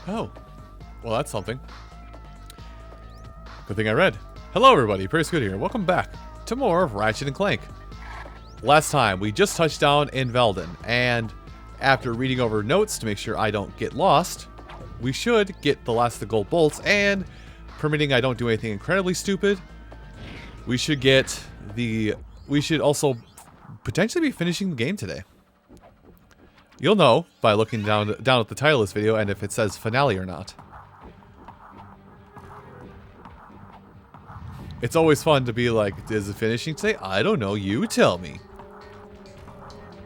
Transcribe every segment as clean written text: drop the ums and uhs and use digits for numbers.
Oh. Well, that's something. Good thing I read. Hello, everybody. Pretty good here. Welcome back to more of Ratchet and Clank. Last time, we just touched down in Velden, and after reading over notes to make sure I don't get lost, we should get the last of the gold bolts, and permitting I don't do anything incredibly stupid, we should get the... We should also potentially be finishing the game today. You'll know by looking down at the title of this video and if it says finale or not. It's always fun to be like, is it finishing today? I don't know, you tell me.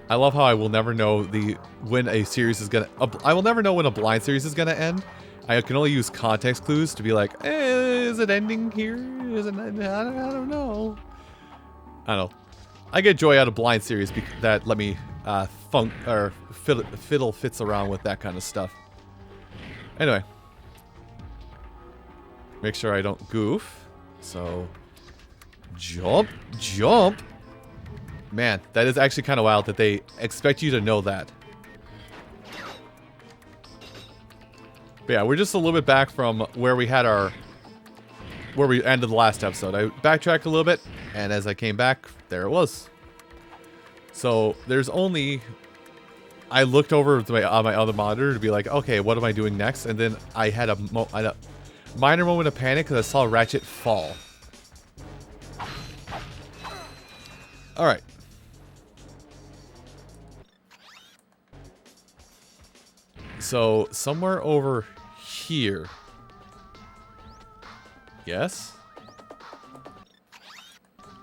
I love how I will never know when a series is gonna... I will never know when a blind series is gonna end. I can only use context clues to be like, is it ending here? Is it ending? I don't know. I don't know. I get joy out of blind series that let me fiddle fits around with that kind of stuff. Anyway. Make sure I don't goof. So, jump, jump. Man, that is actually kind of wild that they expect you to know that. But yeah, we're just a little bit back from where we had where we ended the last episode. I backtracked a little bit, and as I came back, there it was. So, there's only... I looked over on my other monitor to be like, okay, what am I doing next? And then I had a minor moment of panic because I saw Ratchet fall. Alright. So, somewhere over here. Yes?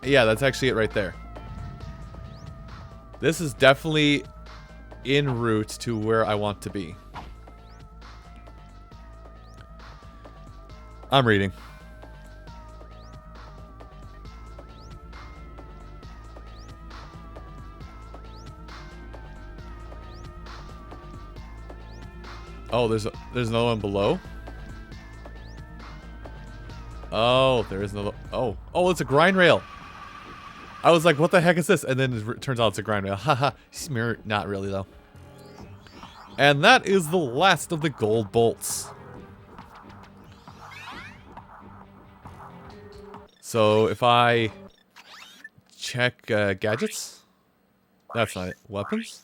Yeah, that's actually it right there. This is definitely en route to where I want to be. I'm reading. Oh, there's another one below. Oh, there is another. Oh, it's a grind rail. I was like, what the heck is this? And then it turns out it's a grind rail. Haha. Not really though. And that is the last of the gold bolts. So if I check gadgets, that's not it. Weapons?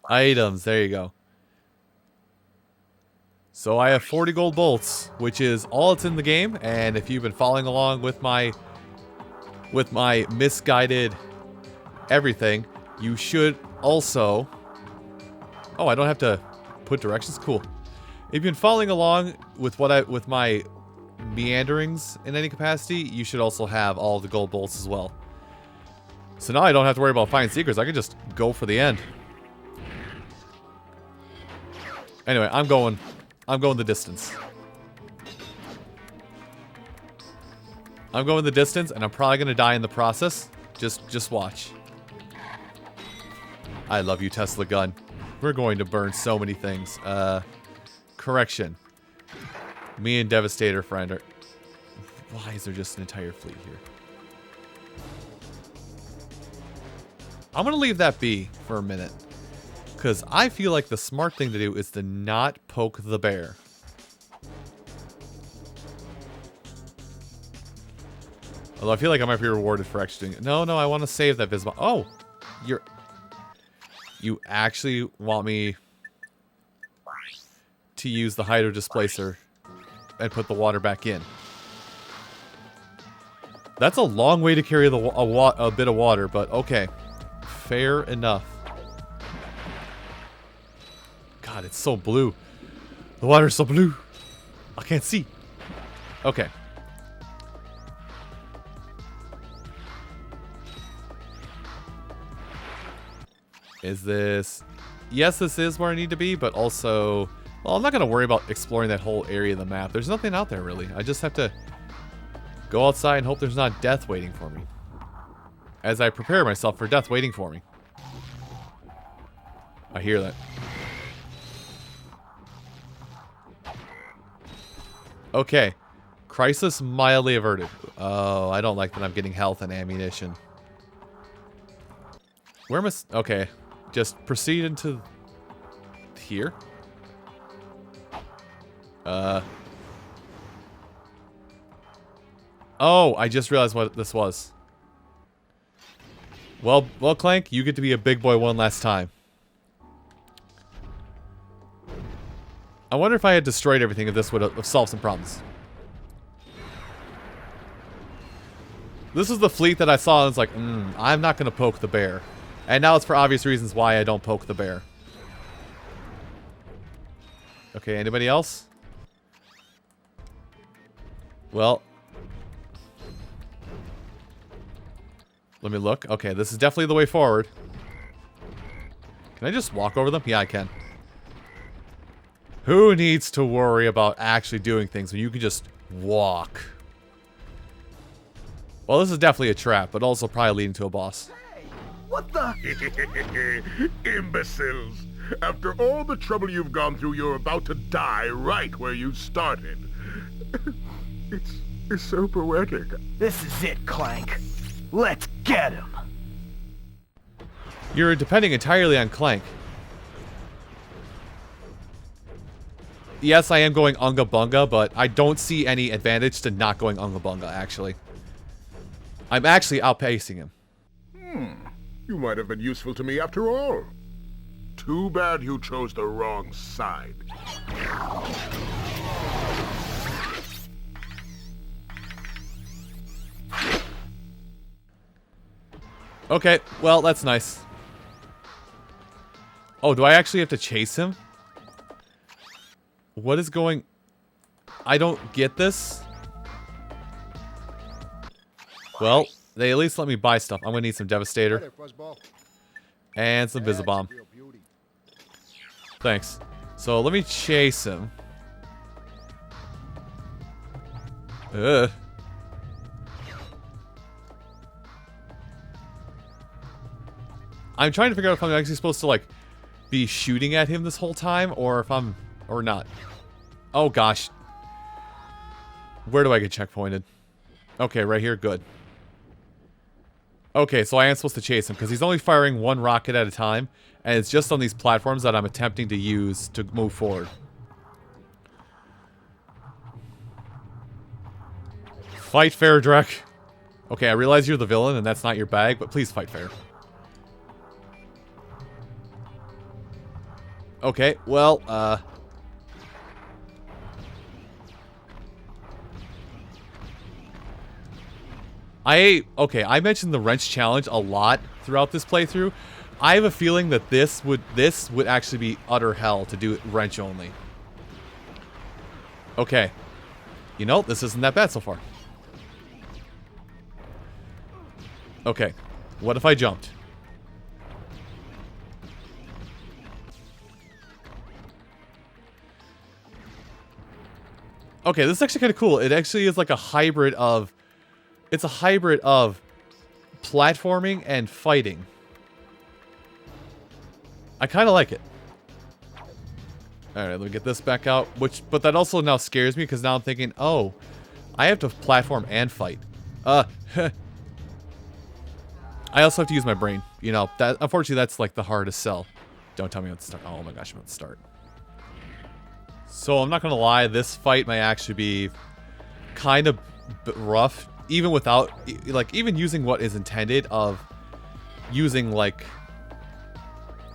Items, there you go. So I have 40 gold bolts, which is all that's in the game, and if you've been following along with my misguided everything, you should also... Oh, I don't have to put directions? Cool. If you've been following along with my meanderings in any capacity, you should also have all the gold bolts as well. So now I don't have to worry about finding secrets. I can just go for the end. Anyway, I'm going the distance. I'm going the distance, and I'm probably gonna die in the process. Just watch. I love you, Tesla gun. We're going to burn so many things. Correction. Me and Devastator friend are... Why is there just an entire fleet here? I'm gonna leave that be for a minute. Because I feel like the smart thing to do is to not poke the bear. Although I feel like I might be rewarded for actually doing it. No, I want to save that visible... Oh! You actually want me to use the hydro displacer and put the water back in. That's a long way to carry a bit of water, but okay. Fair enough. God, it's so blue. The water is so blue. I can't see. Okay. Is this... Yes, this is where I need to be, but also... Well, I'm not going to worry about exploring that whole area of the map. There's nothing out there, really. I just have to go outside and hope there's not death waiting for me. As I prepare myself for death waiting for me. I hear that. Okay. Crisis mildly averted. Oh, I don't like that I'm getting health and ammunition. Where am I? Okay. Just proceed into here. Oh, I just realized what this was. Well, Clank, you get to be a big boy one last time. I wonder if I had destroyed everything, if this would have solved some problems. This is the fleet that I saw and was like, I'm not going to poke the bear. And now it's for obvious reasons why I don't poke the bear. Okay, anybody else? Well. Let me look. Okay, this is definitely the way forward. Can I just walk over them? Yeah, I can. Who needs to worry about actually doing things when you can just walk? Well, this is definitely a trap, but also probably leading to a boss. Hey, what the? Imbeciles! After all the trouble you've gone through, you're about to die right where you started. It's so poetic. This is it, Clank. Let's get him. You're depending entirely on Clank. Yes, I am going Unga Bunga, but I don't see any advantage to not going Unga Bunga, actually. I'm actually outpacing him. You might have been useful to me after all. Too bad you chose the wrong side. Okay, well, that's nice. Oh, do I actually have to chase him? What is going... I don't get this. Well, they at least let me buy stuff. I'm gonna need some Devastator. And some Visibomb. Thanks. So, let me chase him. Ugh. I'm trying to figure out if I'm actually supposed to, like, be shooting at him this whole time, or if I'm... or not. Oh, gosh. Where do I get checkpointed? Okay, right here. Good. Okay, so I am supposed to chase him, because he's only firing one rocket at a time, and it's just on these platforms that I'm attempting to use to move forward. Fight fair, Drek. Okay, I realize you're the villain, and that's not your bag, but please fight fair. Okay, well, okay, I mentioned the wrench challenge a lot throughout this playthrough. I have a feeling that this would actually be utter hell to do it wrench only. Okay. You know, this isn't that bad so far. Okay. What if I jumped? Okay, this is actually kind of cool. It actually is like a hybrid of... It's a hybrid of platforming and fighting. I kind of like it. Alright, let me get this back out. But that also now scares me because now I'm thinking, oh, I have to platform and fight. I also have to use my brain. You know, that unfortunately that's like the hardest sell. Don't tell me what to start. Oh my gosh, I'm about to start. So I'm not gonna lie, this fight may actually be kind of rough, even without, like, even using what is intended of using, like,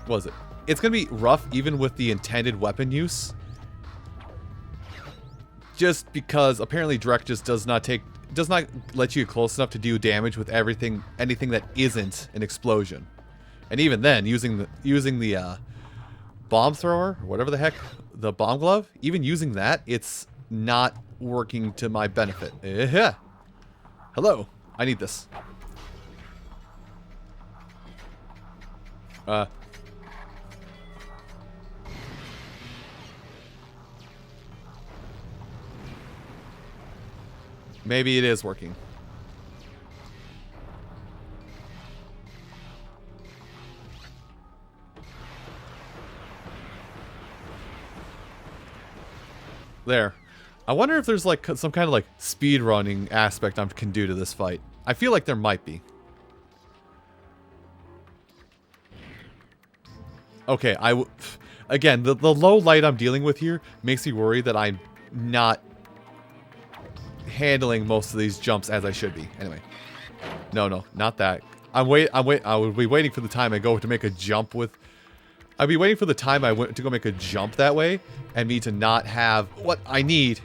what is it? It's gonna be rough even with the intended weapon use. Just because apparently Drek just does not let you get close enough to do damage with anything that isn't an explosion. And even then, using the bomb thrower, or whatever the heck, the bomb glove, even using that, it's not working to my benefit. Hello, I need this. Maybe it is working. There. I wonder if there's like some kind of like speed running aspect I can do to this fight. I feel like there might be. Okay, again, the low light I'm dealing with here makes me worry that I'm not handling most of these jumps as I should be. Anyway. No, not that. I would be waiting for the time I go to make a jump with... I'd be waiting for the time I went to go make a jump that way, and me to not have what I need,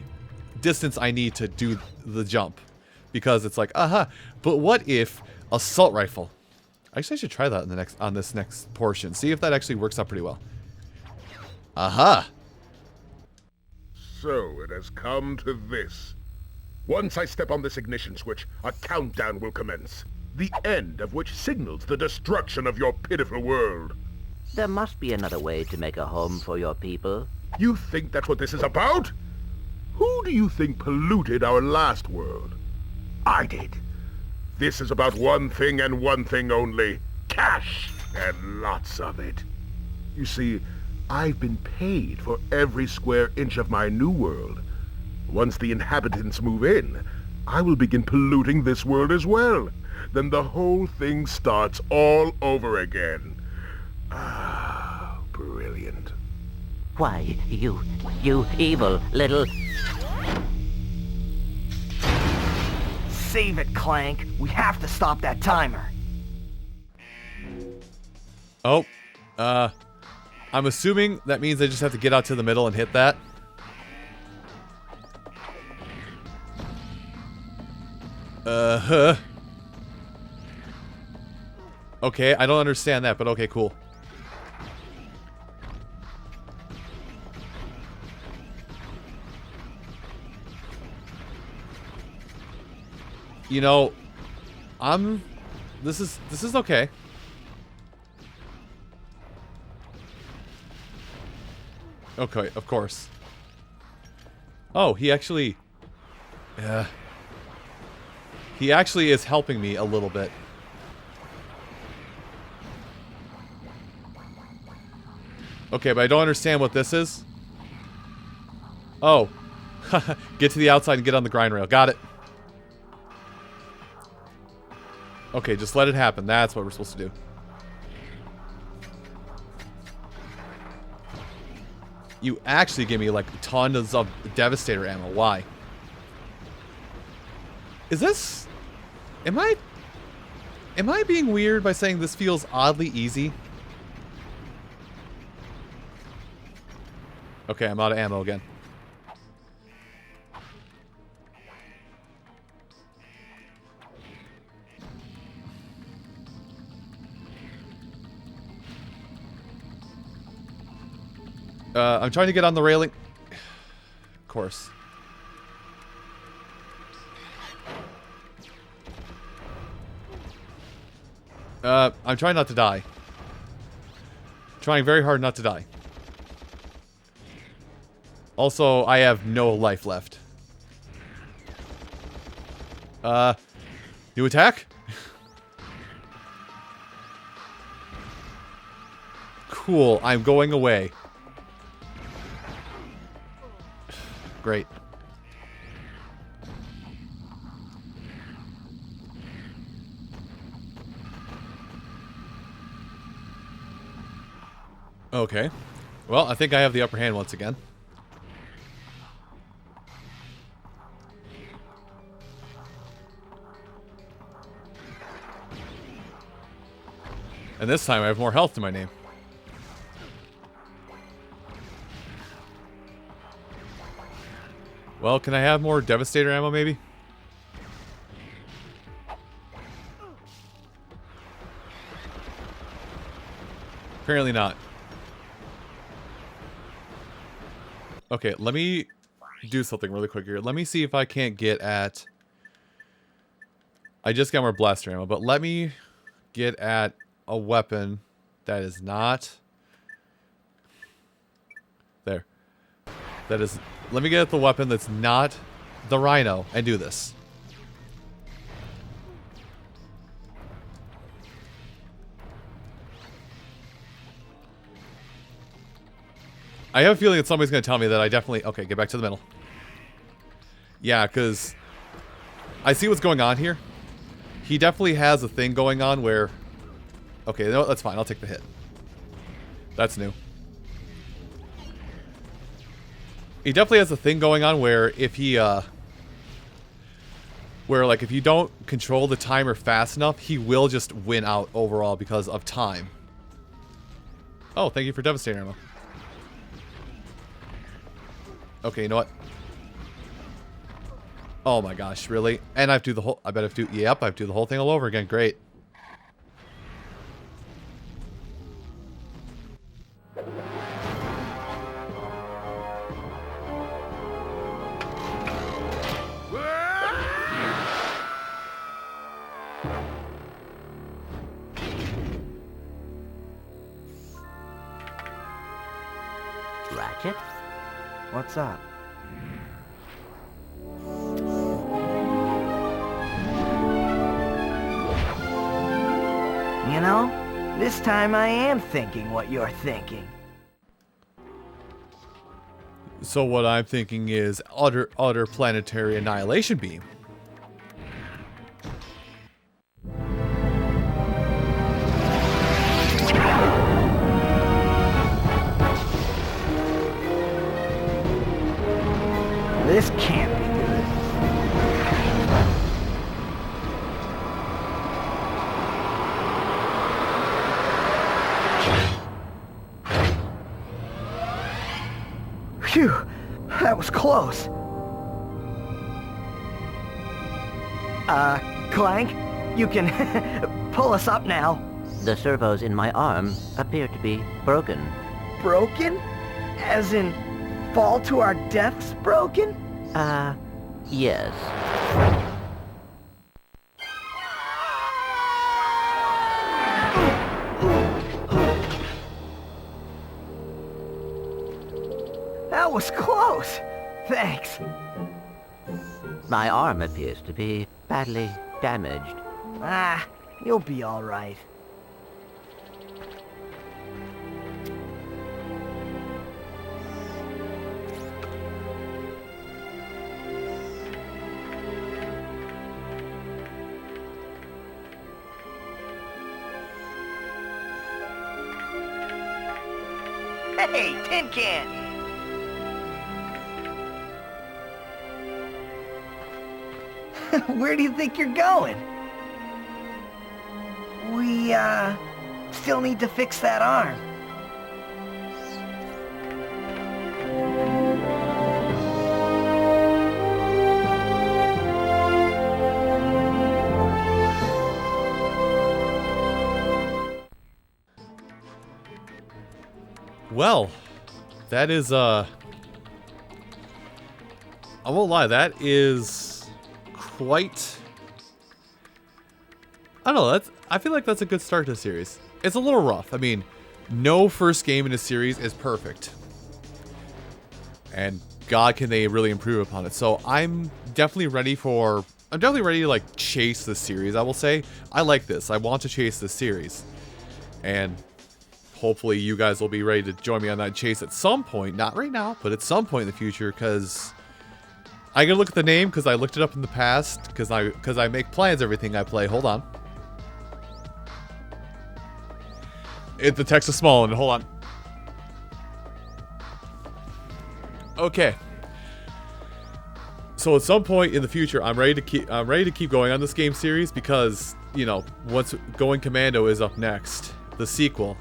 distance I need to do the jump. Because it's like, but what if assault rifle? Actually, I should try that in the on this next portion. See if that actually works out pretty well. So it has come to this. Once I step on this ignition switch, a countdown will commence. The end of which signals the destruction of your pitiful world. There must be another way to make a home for your people. You think that's what this is about? Who do you think polluted our last world? I did. This is about one thing and one thing only. Cash! And lots of it. You see, I've been paid for every square inch of my new world. Once the inhabitants move in, I will begin polluting this world as well. Then the whole thing starts all over again. Ah, brilliant. Why, you evil little... Save it, Clank. We have to stop that timer. Oh, I'm assuming that means I just have to get out to the middle and hit that. Okay, I don't understand that, but okay, cool. You know, this is okay. Okay, of course. Oh, he actually is helping me a little bit. Okay, but I don't understand what this is. Oh. Get to the outside and get on the grind rail. Got it. Okay, just let it happen. That's what we're supposed to do. You actually give me like tons of Devastator ammo. Why? Is this... Am I being weird by saying this feels oddly easy? Okay, I'm out of ammo again. I'm trying to get on the railing. Of course. I'm trying not to die. Trying very hard not to die. Also, I have no life left. New attack? Cool, I'm going away. Great. Okay. Well, I think I have the upper hand once again. And this time I have more health to my name. Well, can I have more Devastator ammo, maybe? Apparently not. Okay, let me do something really quick here. Let me see if I can't get at... I just got more blaster ammo, but let me get at a weapon that is not... There. That is... Let me get at the weapon that's not the Rhino and do this. I have a feeling that somebody's going to tell me that I definitely... Okay, get back to the middle. Yeah, because I see what's going on here. He definitely has a thing going on where... Okay, no, that's fine. I'll take the hit. That's new. He definitely has a thing going on where if he, like, if you don't control the timer fast enough, he will just win out overall because of time. Oh, thank you for Devastator ammo. Okay, you know what? Oh my gosh, really? And I have to do the whole... I bet I have to do... Yep, I have to do the whole thing all over again. Great. Ratchet? What's up? You know, this time I am thinking what you're thinking. So what I'm thinking is utter planetary annihilation beam. This can't be good. Phew, that was close. Clank, you can pull us up now. The servos in my arm appear to be broken. Broken? As in, fall to our deaths broken? Yes. That was close. Thanks. My arm appears to be badly damaged. Ah, you'll be all right. Hey, Tin Can! Where do you think you're going? We, still need to fix that arm. Well, that is, I won't lie, that is quite... I don't know, I feel like that's a good start to the series. It's a little rough. I mean, no first game in a series is perfect. And God, can they really improve upon it. So I'm definitely ready to, like, chase this series, I will say. I like this. I want to chase this series. And hopefully you guys will be ready to join me on that chase at some point. Not right now, but at some point in the future, because I gotta look at the name, because I looked it up in the past, because I make plans everything I play. Hold on. The text is small, and hold on. Okay. So at some point in the future, I'm ready to keep going on this game series, because, you know, once Going Commando is up next, the sequel.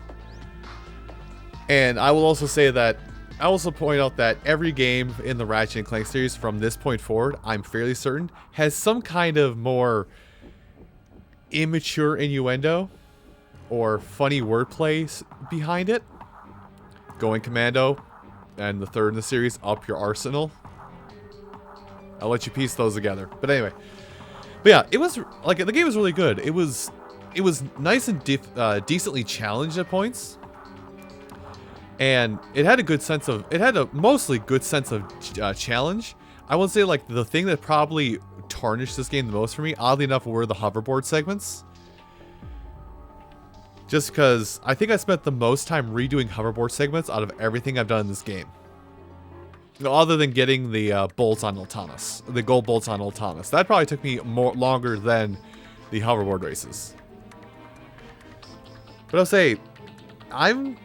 And I will also say that, I also point out that every game in the Ratchet and Clank series from this point forward, I'm fairly certain, has some kind of more immature innuendo or funny wordplay behind it. Going Commando and the third in the series, Up Your Arsenal. I'll let you piece those together. But anyway. But yeah, it was, like, the game was really good. It was nice and decently challenged at points. And it had a mostly good sense of challenge. I would say, like, the thing that probably tarnished this game the most for me, oddly enough, were the hoverboard segments. Just because I think I spent the most time redoing hoverboard segments out of everything I've done in this game. You know, other than getting the bolts on Ultanis, the gold bolts on Ultanis. That probably took me longer than the hoverboard races. But I'll say, I'm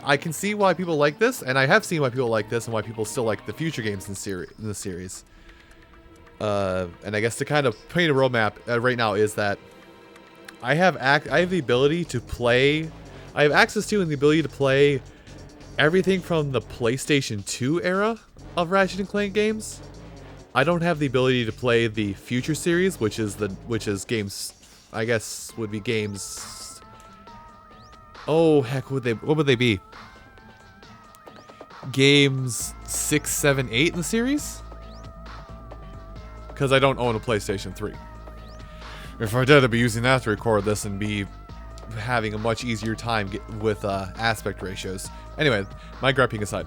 I can see why people like this, and I have seen why people like this and why people still like the future games in the series. And I guess to kind of paint a roadmap right now is that I have the ability to play. I have access to and the ability to play everything from the PlayStation 2 era of Ratchet and Clank games. I don't have the ability to play the future series, which is games. I guess would be games. Oh heck, what would they be? Games 6, 7, 8 in the series? Because I don't own a PlayStation 3. If I did, I'd be using that to record this and be having a much easier time with aspect ratios. Anyway, my griping aside.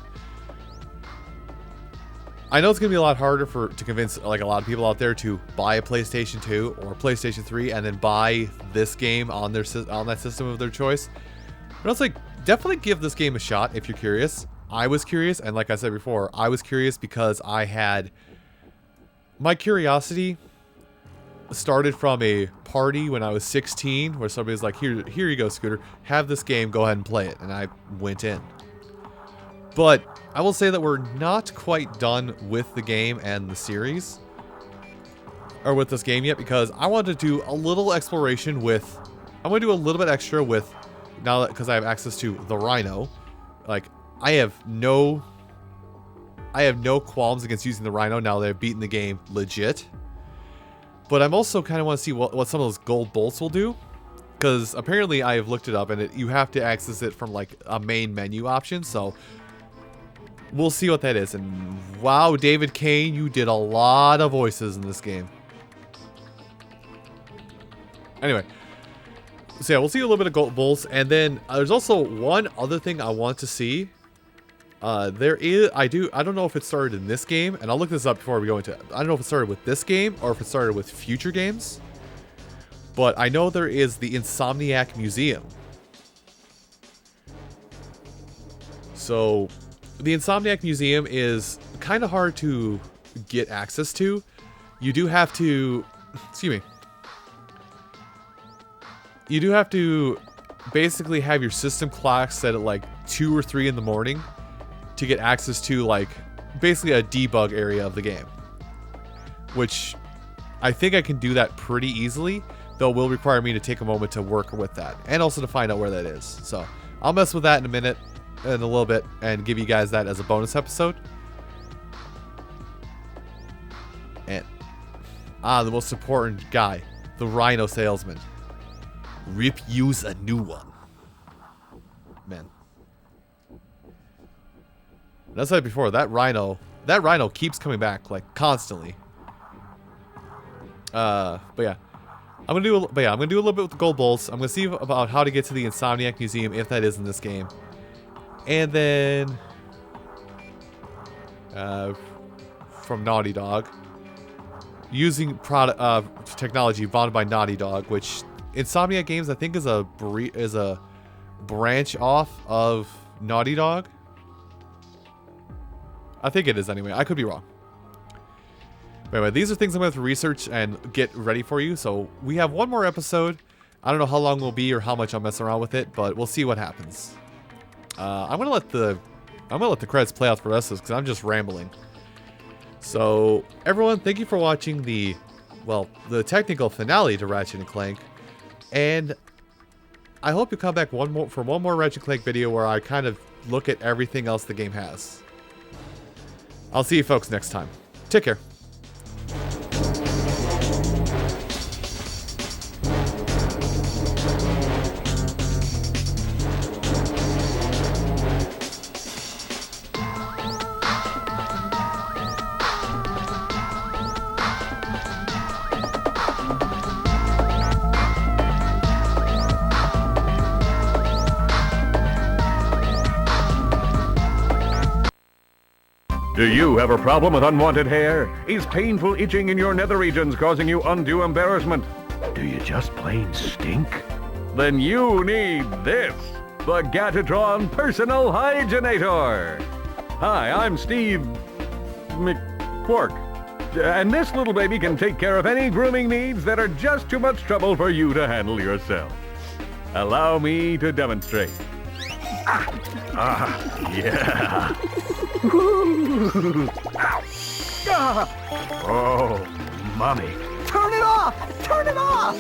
I know it's going to be a lot harder to convince like a lot of people out there to buy a PlayStation 2 or PlayStation 3 and then buy this game on that system of their choice. But it's like, definitely give this game a shot if you're curious. I was curious, and like I said before, I was curious because I had... My curiosity started from a party when I was 16 where somebody was like, here you go, Scooter. Have this game, go ahead and play it. And I went in. But I will say that we're not quite done with the game and the series. Or with this game yet, because I want to do a little exploration with... I'm going to do a little bit extra with... Now that, because I have access to the Rhino. Like, I have no qualms against using the Rhino now that I've beaten the game legit. But I'm also kind of want to see what some of those gold bolts will do. Because apparently I have looked it up and you have to access it from like a main menu option. So we'll see what that is. And wow, David Kane, you did a lot of voices in this game. Anyway. So yeah, we'll see a little bit of gold bolts. And then there's also one other thing I want to see. I don't know if it started in this game, and I'll look this up before we go into it. I don't know if it started with this game or if it started with future games. But I know there is the Insomniac Museum. So, the Insomniac Museum is kind of hard to get access to. You do have to... Excuse me. You do have to basically have your system clock set at like 2 or 3 in the morning to get access to like basically a debug area of the game, which I think I can do that pretty easily, though it will require me to take a moment to work with that and also to find out where that is. So I'll mess with that in a little bit and give you guys that as a bonus episode. And the most important guy, the Rhino salesman. Rip use a new one. Man. As I said before, that Rhino keeps coming back like constantly. But yeah, I'm gonna do a little bit with the gold bolts. I'm gonna see about how to get to the Insomniac Museum if that is in this game, and then from Naughty Dog, using technology bonded by Naughty Dog, which Insomniac Games I think is a branch off of Naughty Dog. I think it is anyway. I could be wrong. But anyway, these are things I'm going to have to research and get ready for you. So we have one more episode. I don't know how long it will be or how much I'll mess around with it, but we'll see what happens. I'm gonna let the credits play out for the rest of this because I'm just rambling. So everyone, thank you for watching the technical finale to Ratchet and Clank, and I hope you come back for one more Ratchet and Clank video where I kind of look at everything else the game has. I'll see you folks next time. Take care. Do you have a problem with unwanted hair? Is painful itching in your nether regions causing you undue embarrassment? Do you just plain stink? Then you need this, the Gadgetron Personal Hygienator. Hi, I'm Steve McQuark, and this little baby can take care of any grooming needs that are just too much trouble for you to handle yourself. Allow me to demonstrate. Yeah. Ah, Oh, mommy. turn it off! Turn it off!